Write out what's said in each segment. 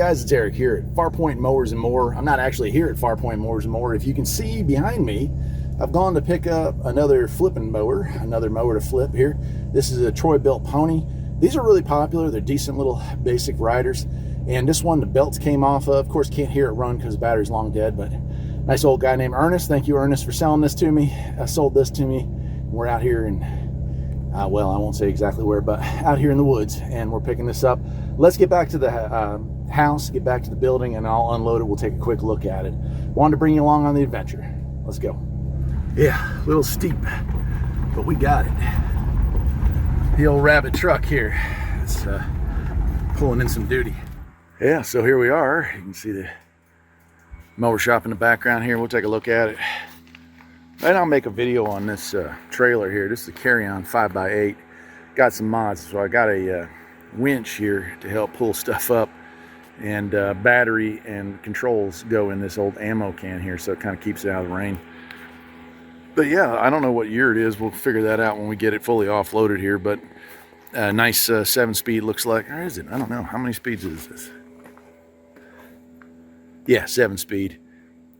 guys, it's Eric here at Farpoint Mowers and More. I'm not actually here at Farpoint Mowers and More. If you can see behind me, I've gone to pick up another flipping mower, another mower to flip here. This is a Troy-built pony. These are really popular. They're decent little basic riders. And this one, the belts came off of course, can't hear it run because the battery's long dead, but nice old guy named Ernest. Thank you, Ernest, for selling this to me. Sold this to me. We're out here in, well, I won't say exactly where, but out here in the woods, and we're picking this up. Let's get back to the house, get back to the building, and I'll unload it. We'll take a quick look at it. Wanted to bring you along on the adventure. Let's go. Yeah, a little steep, but we got it. The old rabbit truck here. It's pulling in some duty. Yeah, so here we are. You can see the mower shop in the background here. We'll take a look at it. And I'll make a video on this trailer here. This is a carry-on 5x8. Got some mods, so I got a winch here to help pull stuff up, and battery and controls go in this old ammo can here, so it kind of keeps it out of the rain. But yeah, I don't know what year it is. We'll figure that out when we get it fully offloaded here. But a nice 7-speed looks like. Or is it? I don't know. How many speeds is this? Yeah, 7-speed.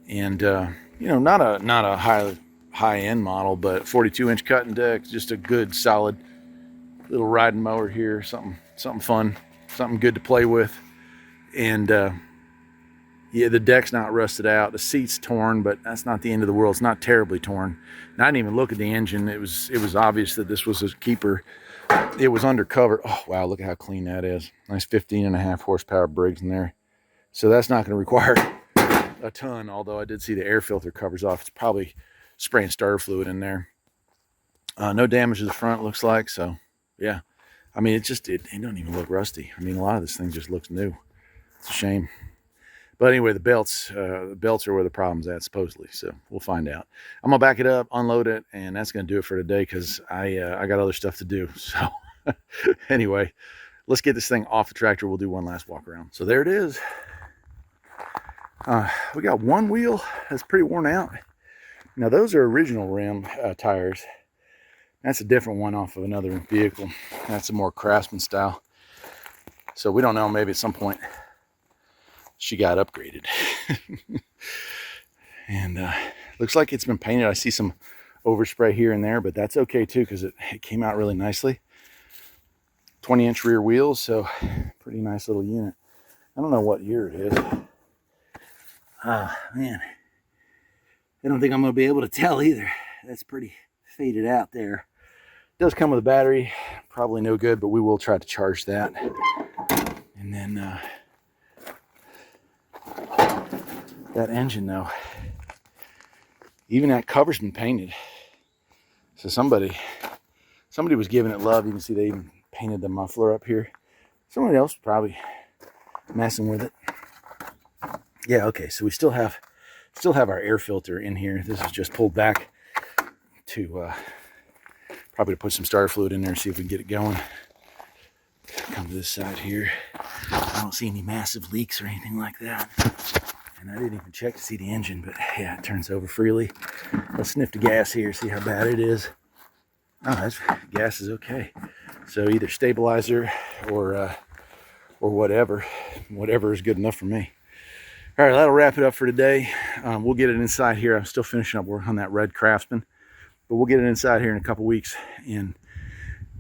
And you know, not a high-end model, but 42-inch cutting deck. Just a good, solid little riding mower here. Something fun, something good to play with. And yeah, the deck's not rusted out. The seat's torn, but that's not the end of the world. It's not terribly torn. And I didn't even look at the engine. It was obvious that this was a keeper. It was undercover. Oh wow, look at how clean that is. Nice 15.5 horsepower Briggs in there. So that's not going to require a ton, although I did see the air filter covers off. It's probably spraying starter fluid in there. No damage to the front, looks like. So yeah, I mean, it don't even look rusty. I mean, a lot of this thing just looks new. It's a shame. But anyway, the belts are where the problem's at, supposedly. So we'll find out. I'm gonna back it up, unload it, and that's gonna do it for today because I got other stuff to do. So anyway, let's get this thing off the tractor. We'll do one last walk around. So there it is. We got one wheel that's pretty worn out. Now those are original rim tires. That's a different one off of another vehicle. That's a more Craftsman style. So we don't know, maybe at some point she got upgraded. And looks like it's been painted. I see some overspray here and there, but that's okay too because it came out really nicely. 20-inch rear wheels, so pretty nice little unit. I don't know what year it is. Man, I don't think I'm going to be able to tell either. That's pretty faded out there. It does come with a battery, probably no good, but we will try to charge that. And then that engine though, even that cover's been painted. So somebody was giving it love. You can see they even painted the muffler up here. Someone else probably messing with it. Yeah, okay, so we still have our air filter in here. This is just pulled back to probably to put some starter fluid in there and see if we can get it going. Come to this side here. I don't see any massive leaks or anything like that. And I didn't even check to see the engine, but yeah, it turns over freely. Let's sniff the gas here, see how bad it is. Oh, gas is okay. So either stabilizer or whatever is good enough for me. All right, that'll wrap it up for today. We'll get it inside here. I'm still finishing up work on that red Craftsman, but we'll get it inside here in a couple weeks and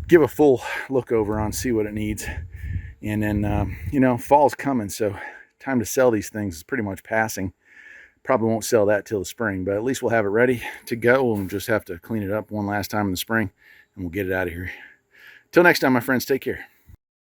give a full look over on, see what it needs. And then, you know, fall's coming, so time to sell these things is pretty much passing. Probably won't sell that till the spring, but at least we'll have it ready to go. We'll just have to clean it up one last time in the spring, and we'll get it out of here. Till next time, my friends, take care.